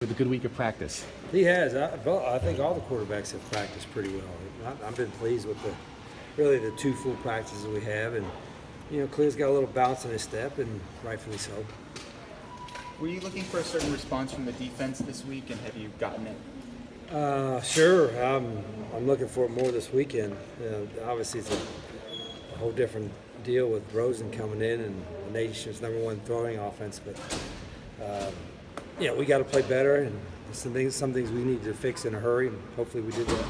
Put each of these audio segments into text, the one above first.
with a good week of practice. He has. I think all the quarterbacks have practiced pretty well. I've been pleased with the 2 full practices we have, and Khalil's got a little bounce in his step, and rightfully so. Were you looking for a certain response from the defense this week, and have you gotten it? Sure. I'm looking for it more this weekend. Obviously, it's a whole different deal with Rosen coming in and the nation's #1 throwing offense, but we got to play better, and some things we need to fix in a hurry, and hopefully we did that.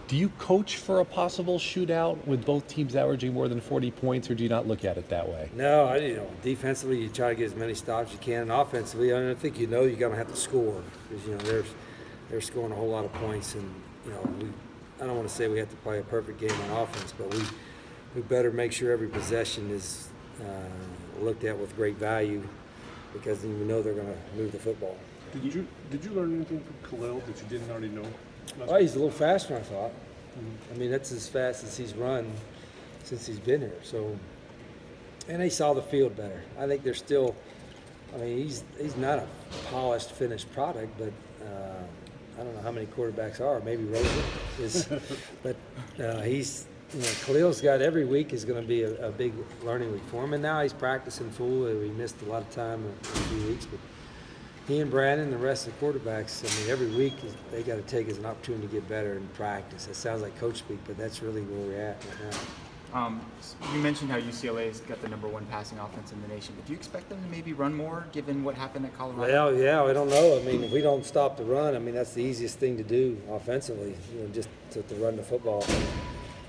Do you coach for a possible shootout with both teams averaging more than 40 points, or do you not look at it that way? No, defensively you try to get as many stops as you can, and offensively I think you're going to have to score because they're scoring a whole lot of points, and I don't want to say we have to play a perfect game on offense, but we better make sure every possession is looked at with great value, because we know they're going to move the football. Did you learn anything from Khalil that you didn't already know? Oh, he's a little faster, I thought. I mean, that's as fast as he's run since he's been here. So, and he saw the field better. I think there's still. I mean, he's not a polished, finished product, but I don't know how many quarterbacks are. Maybe Rosen is, but he's. Khalil's got every week is going to be a big learning week for him, and now he's practicing full. He missed a lot of time in a few weeks, but he and Brandon and the rest of the quarterbacks, I mean, every week they got to take as an opportunity to get better in practice. That sounds like coach speak, but that's really where we're at right now. You mentioned how UCLA's got the #1 passing offense in the nation, but do you expect them to maybe run more, given what happened at Colorado? Well, yeah, I don't know. I mean, if we don't stop the run, I mean, that's the easiest thing to do offensively, just to run the football.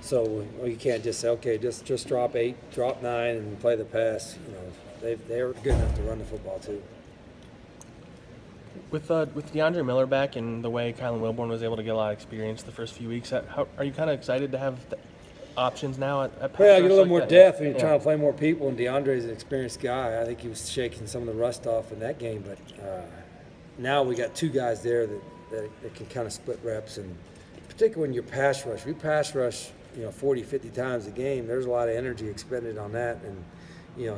So you can't just say, okay, just drop 8, drop 9, and play the pass. They're good enough to run the football too. With DeAndre Miller back and the way Khalil Wilborn was able to get a lot of experience the first few weeks, are you kind of excited to have options now at pass? Well, you get a little more depth when you're trying to play more people, and DeAndre's an experienced guy. I think he was shaking some of the rust off in that game, but now we got 2 guys there that can kind of split reps, and particularly when you're pass rush. We pass rush 40, 50 times a game. There's a lot of energy expended on that, and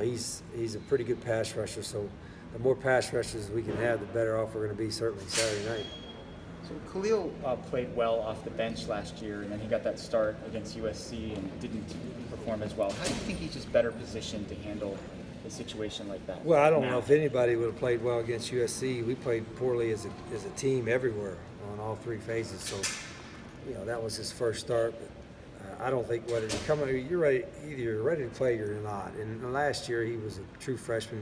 he's a pretty good pass rusher. So the more pass rushes we can have, the better off we're going to be, certainly Saturday night. So Khalil played well off the bench last year, and then he got that start against USC and didn't perform as well. How do you think he's just better positioned to handle a situation like that? Well, I don't know if anybody would have played well against USC. We played poorly as a team everywhere on all 3 phases. So that was his first start. But I don't think whether you come, you're ready. Either you're ready to play or you're not. And last year he was a true freshman.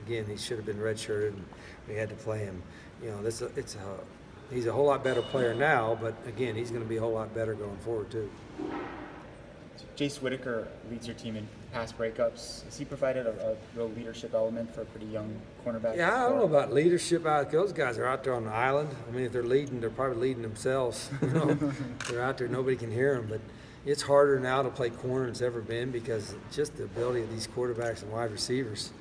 Again, he should have been redshirted, and we had to play him. He's a whole lot better player now, but again, he's going to be a whole lot better going forward too. Jace Whitaker leads your team in pass breakups. Has he provided a real leadership element for a pretty young cornerback? Yeah, I don't know about leadership. Those guys are out there on the island. I mean, if they're leading, they're probably leading themselves. They're out there, nobody can hear them. But it's harder now to play corner than it's ever been, because just the ability of these quarterbacks and wide receivers.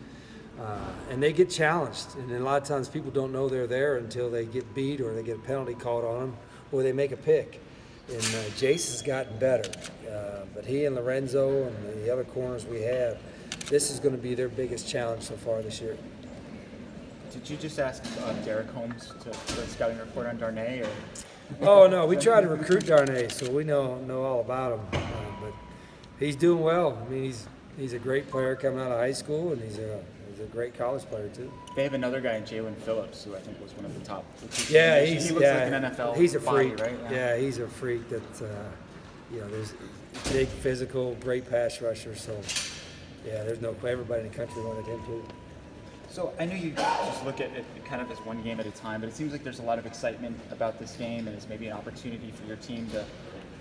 And they get challenged, and then a lot of times people don't know they're there until they get beat or they get a penalty called on them or they make a pick. And Jace has gotten better, but he and Lorenzo and the other corners we have, this is going to be their biggest challenge so far this year. Did you just ask Derek Holmes for a scouting report on Darnay? Or? Oh, no, we tried to recruit Darnay, so we know all about him. But he's doing well. I mean, he's a great player coming out of high school, and he's a great college player too. They have another guy, Jalen Phillips, who I think was one of the top. Yeah, he looks like an NFL. He's a body, freak, right? Yeah, he's a freak. That there's big, physical, great pass rusher. So yeah, there's no everybody in the country wanted him too. So I know you just look at it kind of as one game at a time, but it seems like there's a lot of excitement about this game, and it's maybe an opportunity for your team to,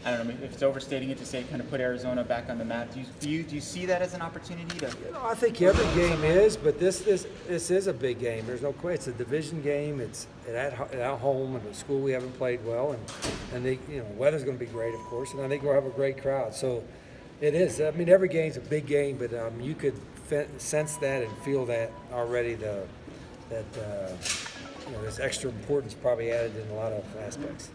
I don't know if it's overstating it to say kind of put Arizona back on the map. Do you see that as an opportunity to? I think every game is, but this is a big game. There's no question. It's a division game. It's at home, and at school we haven't played well, and they, weather's going to be great, of course, and I think we'll have a great crowd. So it is. I mean, every game's a big game, but you could sense that and feel that already. This extra importance probably added in a lot of aspects.